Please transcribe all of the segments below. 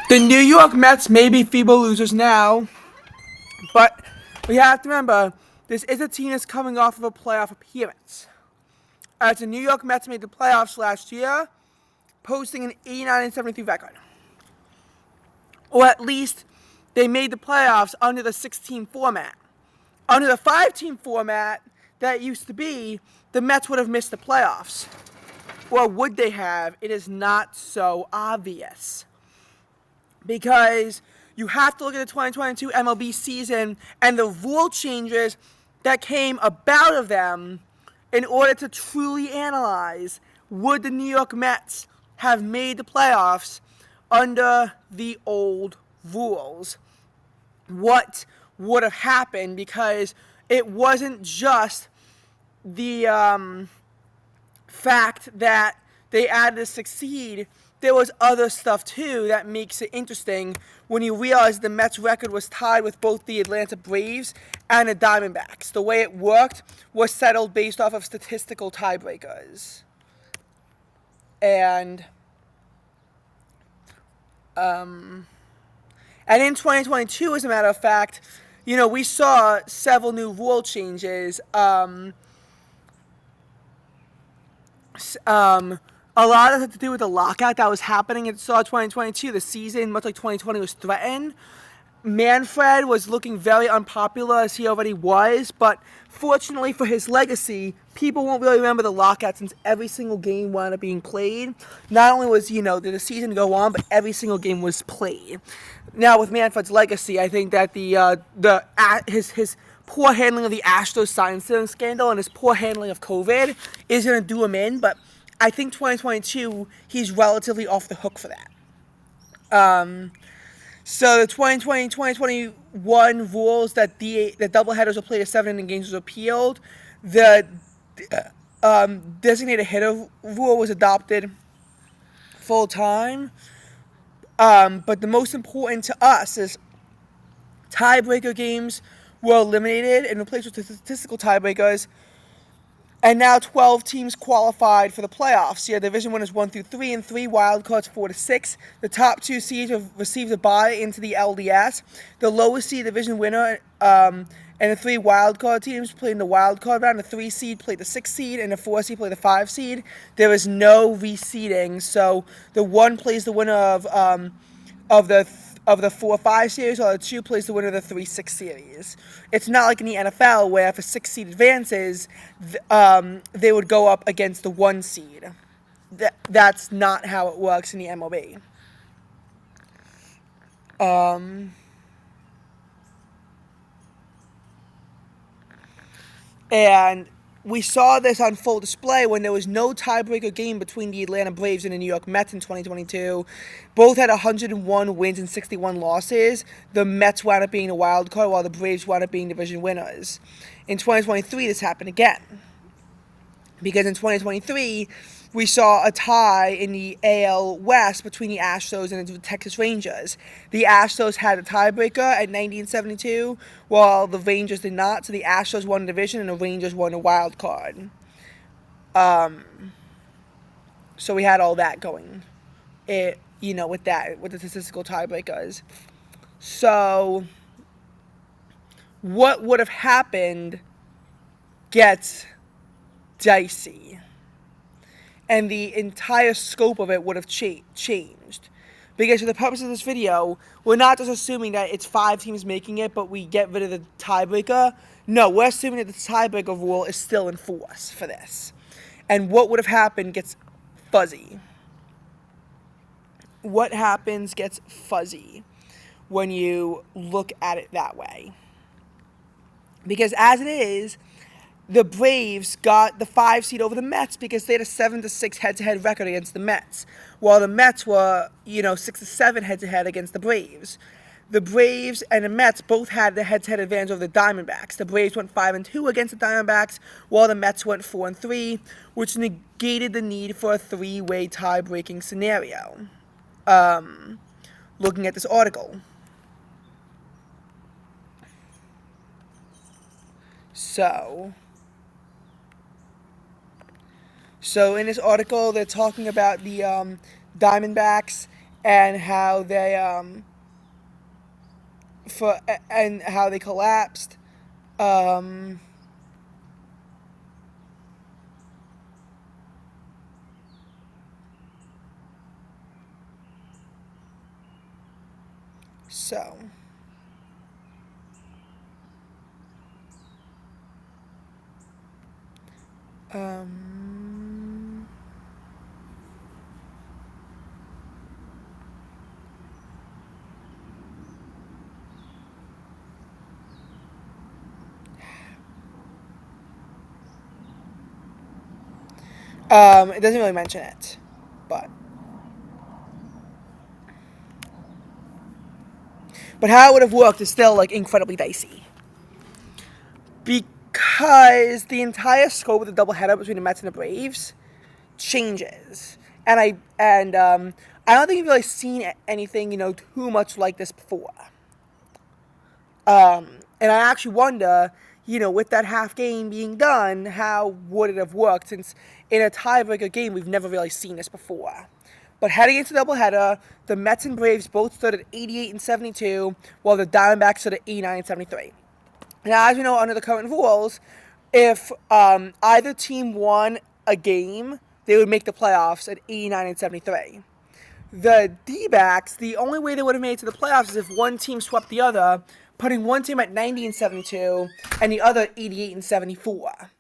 The New York Mets may be feeble losers now, but we have to remember this is a team that's coming off of a playoff appearance. As the New York Mets made the playoffs last year, posting an 89-73 record. Or at least they made the playoffs under the 6-team format. Under the 5-team format that used to be, the Mets would have missed the playoffs. Or would they have? It is not so obvious. Because you have to look at the 2022 MLB season and the rule changes that came about of them in order to truly analyze, would the New York Mets have made the playoffs under the old rules? What would have happened? Because it wasn't just the fact that they added a succeed. There was other stuff too that makes it interesting when you realize the Mets record was tied with both the Atlanta Braves and the Diamondbacks. The way it worked was settled based off of statistical tiebreakers. And in 2022, as a matter of fact, we saw several new rule changes. A lot of it had to do with the lockout that was happening in 2022. The season, much like 2020, was threatened. Manfred was looking very unpopular, as he already was, but fortunately for his legacy, people won't really remember the lockout since every single game wound up being played. Not only was, did the season go on, but every single game was played. Now, with Manfred's legacy, I think that his poor handling of the Astros sign stealing scandal and his poor handling of COVID is going to do him in, but I think 2022, he's relatively off the hook for that. So the 2020-2021 rules that the doubleheaders will play to 7-inning games was appealed. The designated hitter rule was adopted full time. But the most important to us is tiebreaker games were eliminated and replaced with statistical tiebreakers. And now 12 teams qualified for the playoffs. Division winners 1 through 3 and 3 wild cards 4 to 6. The top 2 seeds have received a bye into the LDS. The lowest seed division winner and the 3 wild card teams played in the wild card round. The 3 seed played the 6 seed and the 4 seed played the 5 seed. There is no reseeding, so the 1 plays the winner of the 4-5 series, or the 2 plays the winner of the 3-6 series. It's not like in the NFL where if a 6 seed advances, they would go up against the 1 seed. That's not how it works in the MLB. And we saw this on full display when there was no tiebreaker game between the Atlanta Braves and the New York Mets in 2022. Both had 101 wins and 61 losses. The Mets wound up being the wild card while the Braves wound up being division winners. In 2023, this happened again. Because in 2023, we saw a tie in the AL West between the Astros and the Texas Rangers. The Astros had a tiebreaker at 90-72, while the Rangers did not. So the Astros won the division and the Rangers won the wild card. So we had all that going, with the statistical tiebreakers. So what would have happened gets dicey. And the entire scope of it would have changed. Because for the purpose of this video, we're not just assuming that it's 5 teams making it, but we get rid of the tiebreaker. No, we're assuming that the tiebreaker rule is still in force for this. And what would have happened gets fuzzy. What happens gets fuzzy when you look at it that way. Because as it is, the Braves got the 5 seed over the Mets because they had a 7-6 head-to-head record against the Mets, while the Mets were, 6-7 head-to-head against the Braves. The Braves and the Mets both had the head-to-head advantage over the Diamondbacks. The Braves went 5-2 against the Diamondbacks, while the Mets went 4-3, which negated the need for a 3-way tie-breaking scenario. Looking at this article. So in this article, they're talking about the Diamondbacks and how they and how they collapsed. Um, so. Um, it doesn't really mention it, but how it would have worked is still like incredibly dicey because the entire scope of the doubleheader between the Mets and the Braves changes, and I don't think you've really seen anything too much like this before. And I actually wonder, with that half game being done, how would it have worked? Since in a tiebreaker game, we've never really seen this before. But heading into the doubleheader, the Mets and Braves both stood at 88 and 72, while the Diamondbacks stood at 89 and 73. Now, as we know, under the current rules, if either team won a game, they would make the playoffs at 89 and 73. The D-backs, the only way they would have made it to the playoffs is if one team swept the other, putting one team at 90 and 72 and the other 88 and 74.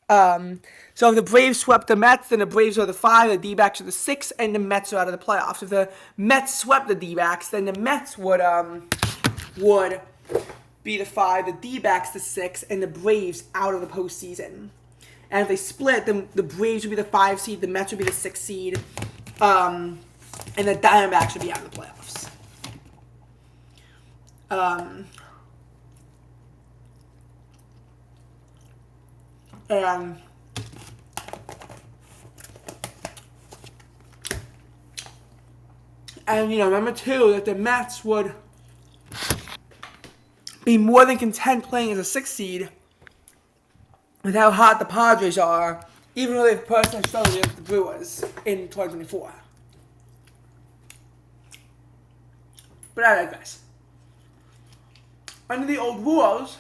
So if the Braves swept the Mets, then the Braves are the 5, the D-backs are the 6, and the Mets are out of the playoffs. If the Mets swept the D-backs, then the Mets would be the 5, the D-backs the 6, and the Braves out of the postseason. And if they split, then the Braves would be the 5 seed, the Mets would be the 6 seed, and the Diamondbacks would be out of the playoffs. And remember too that the Mets would be more than content playing as a 6 seed with how hot the Padres are, even though they've personally struggled against the Brewers in 2024. But I digress. Under the old rules,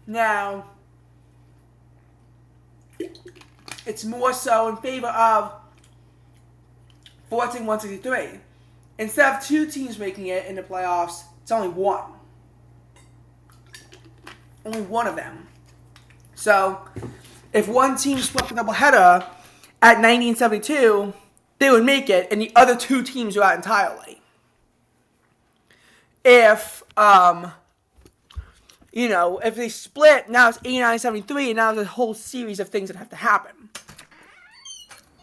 now it's more so in favor of 14-163. Instead of 2 teams making it in the playoffs, it's only 1. Only 1 of them. So, if one team swept the doubleheader at 90 and 72, they would make it, and the other 2 teams are out entirely. If if they split, now it's 89-73, and now there's a whole series of things that have to happen.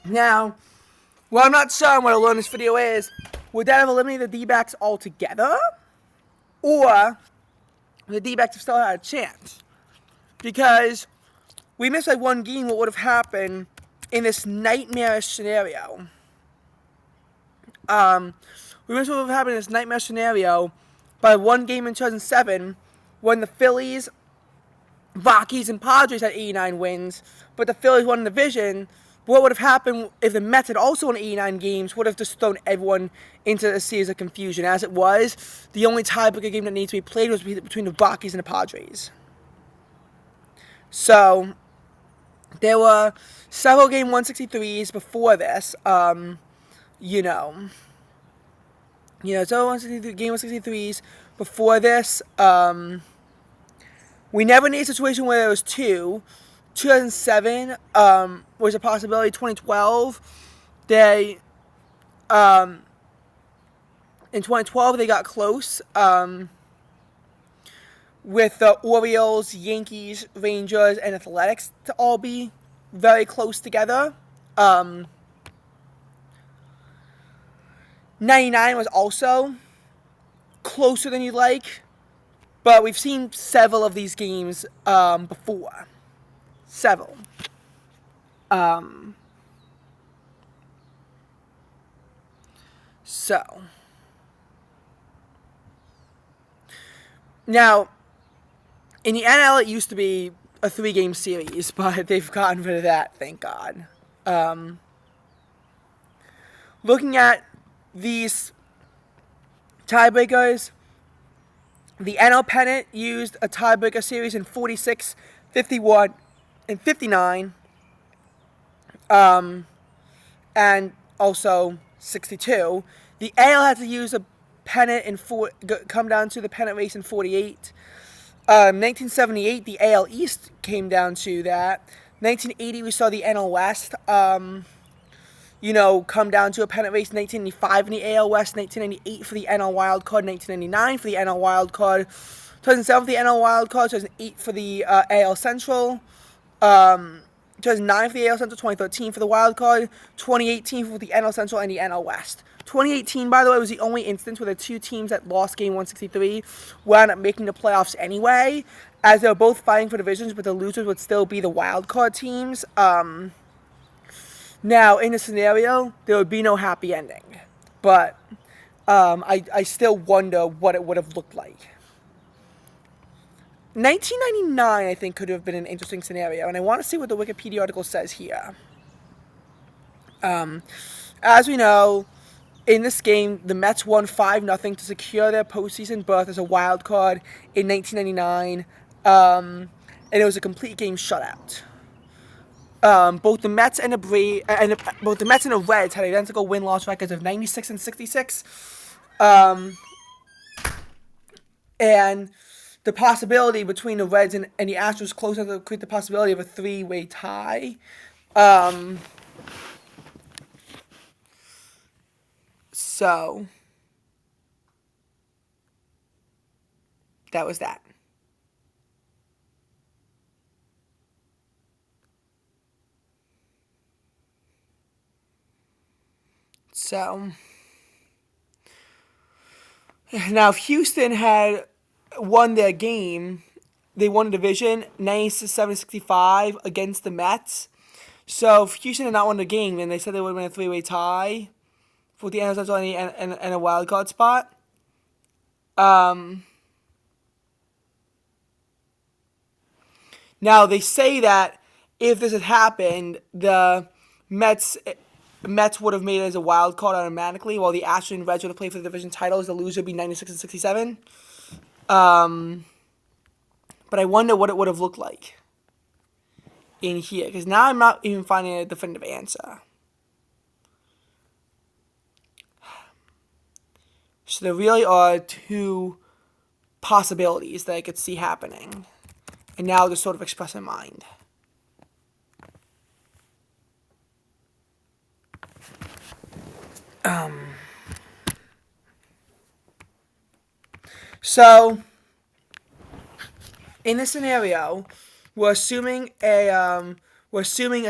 Now, well, I'm not sure what I learned this video is. Would that have eliminated the D-backs altogether? Or the D-backs have still had a chance? Because we missed like 1 game, what would have happened in this nightmarish scenario? We missed what would have happened in this nightmarish scenario by 1 game in 2007 when the Phillies, Rockies, and Padres had 89 wins, but the Phillies won the division. What would have happened if the Mets had also won 89 games would have just thrown everyone into a series of confusion. As it was, the only tiebreaker game that needs to be played was between the Rockies and the Padres. So, there were several game 163s before this, so game 163s before this. We never need a situation where there was 2. 2007 was a possibility. 2012, in 2012 they got close with the Orioles, Yankees, Rangers, and Athletics to all be very close together. 99 was also closer than you'd like, but we've seen several of these games before. Several. So. Now, in the NL, it used to be a 3-game series, but they've gotten rid of that, thank God. Looking at these Tiebreakers. The NL pennant used a tiebreaker series in 46, 51, and 59, and also 62. The AL had to use a pennant come down to the pennant race in 48. 1978, the AL East came down to that. 1980, we saw the NL West, come down to a pennant race. 1995 in the AL West, 1998 for the NL Wild Card, 1999 for the NL Wild Card, 2007 for the NL Wild Card, 2008 for the AL Central, 2009 for the AL Central, 2013 for the Wild Card, 2018 for the NL Central and the NL West. 2018, by the way, was the only instance where the two teams that lost Game 163 wound up making the playoffs anyway, as they were both fighting for divisions, but the losers would still be the wild card teams. Now, in this scenario, there would be no happy ending, but I still wonder what it would have looked like. 1999, I think, could have been an interesting scenario, and I want to see what the Wikipedia article says here. As we know, in this game, the Mets won 5-0 to secure their postseason berth as a wild card in 1999, and it was a complete game shutout. Both the Mets and the Reds had identical win-loss records of 96 and 66, and the possibility between the Reds and the Astros close enough to create the possibility of a three-way tie. So that was that. So now, if Houston had won their game, they won the division 97-65 against the Mets. So if Houston had not won the game, then they said they would have been a three-way tie for the NL Central and a wild card spot. Now, they say that if this had happened, the Mets would have made it as a wild card automatically, while the Astros and Reds would have played for the division titles. The loser would be 96 and 67. But I wonder what it would have looked like in here, because now I'm not even finding a definitive answer. So there really are two possibilities that I could see happening, and now I'll just sort of express my mind. So in this scenario, we're assuming a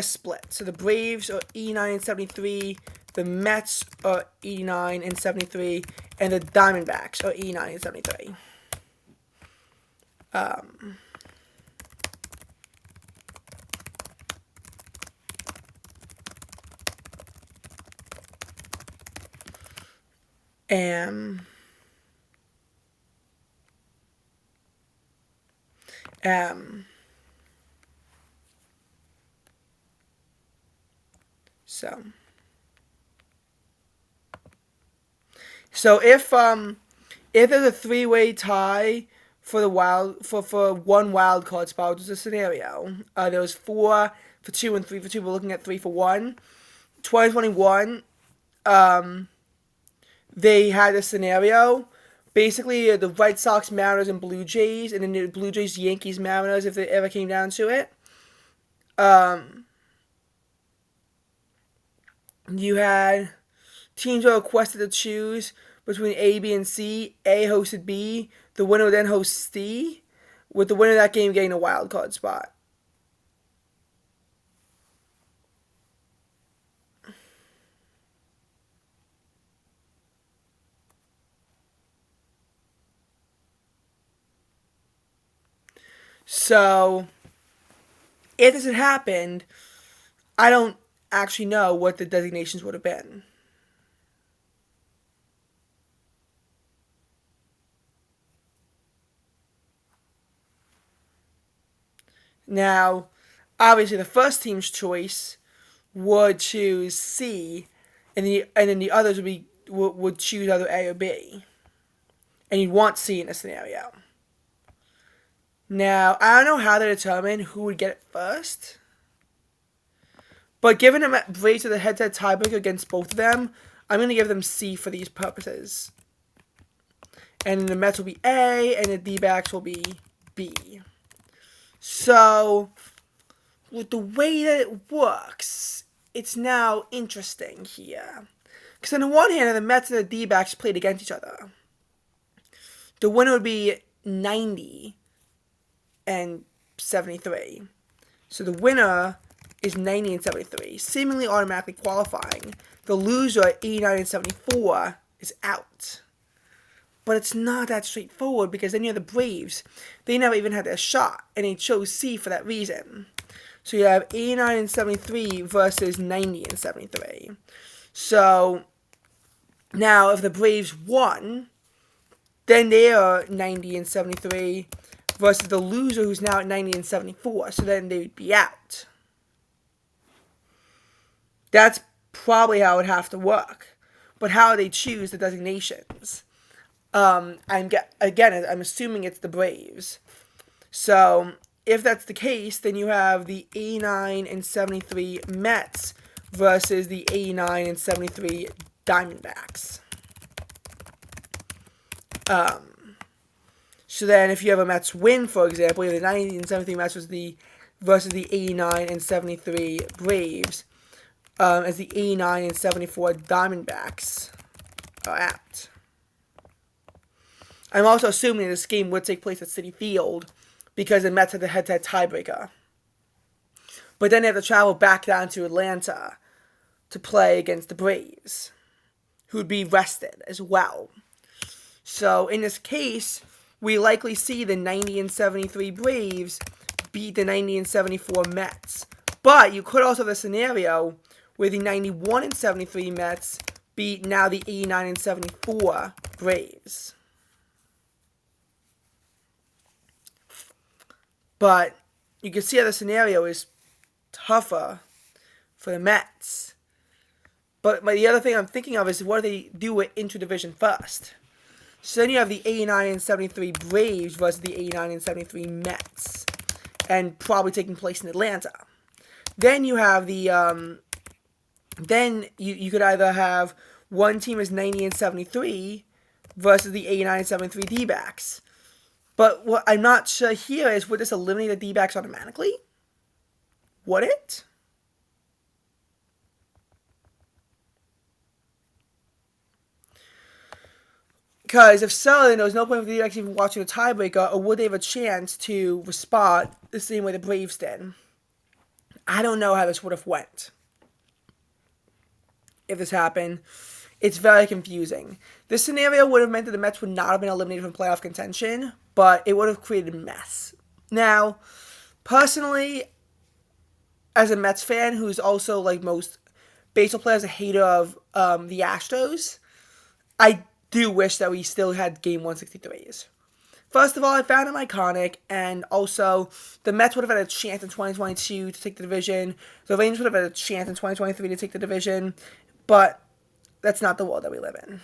split. So the Braves are 89 and 73, the Mets are 89 and 73, and the Diamondbacks are 89 and 73. So if there's a three-way tie for one wild card spot, which is a scenario, there was 4 for 2 and 3 for 2. We're looking at 3 for 1. 2021, they had a scenario. Basically, the Red Sox, Mariners, and Blue Jays, and then the Blue Jays, Yankees, Mariners, if it ever came down to it. You had teams were requested to choose between A, B, and C. A hosted B. The winner would then host C, with the winner of that game getting a wild card spot. So, if this had happened, I don't actually know what the designations would have been. Now, obviously, the first team's choice would choose C, and then the others would choose either A or B. And you'd want C in this scenario. Now, I don't know how to determine who would get it first. But given that Braves are the head-to-head tiebreaker against both of them, I'm going to give them C for these purposes. And the Mets will be A, and the D-backs will be B. So, with the way that it works, it's now interesting here. Because on the one hand, the Mets and the D-backs played against each other. The winner would be 90 and 73. So the winner is 90 and 73, seemingly automatically qualifying. The loser, 89 and 74, is out. But it's not that straightforward because then you have the Braves. They never even had their shot, and they chose C for that reason. So you have 89 and 73 versus 90 and 73. So now if the Braves won, then they are 90 and 73 versus the loser who's now at 90 and 74. So then they would be out. That's probably how it would have to work. But how they choose the designations? I'm assuming it's the Braves. So if that's the case, then you have the 89 and 73 Mets versus the 89 and 73 Diamondbacks. So then if you have a Mets win, for example, you have the 90 and 73 Mets versus the 89 and 73 Braves, as the 89 and 74 Diamondbacks are out. I'm also assuming this game would take place at Citi Field because the Mets had the head-to-head tiebreaker. But then they have to travel back down to Atlanta to play against the Braves, who would be rested as well. So in this case, we likely see the 90 and 73 Braves beat the 90 and 74 Mets. But you could also have a scenario where the 91 and 73 Mets beat now the 89 and 74 Braves. But you can see how the scenario is tougher for the Mets. But the other thing I'm thinking of is what do they do with interdivision first? So then you have the 89 and 73 Braves versus the 89 and 73 Mets. And probably taking place in Atlanta. Then you have the, then you could either have one team as 90 and 73 versus the 89 and 73 D-backs. But what I'm not sure here is, would this eliminate the D-backs automatically? Would it? Because if so, then there was no point for the D-backs even watching a tiebreaker, or would they have a chance to respond the same way the Braves did? I don't know how this would have went if this happened. It's very confusing. This scenario would have meant that the Mets would not have been eliminated from playoff contention, but it would have created a mess. Now, personally, as a Mets fan who's also, like most baseball players, a hater of the Astros, I do wish that we still had Game 163s. First of all, I found them iconic, and also, the Mets would have had a chance in 2022 to take the division. The Rangers would have had a chance in 2023 to take the division, but that's not the world that we live in.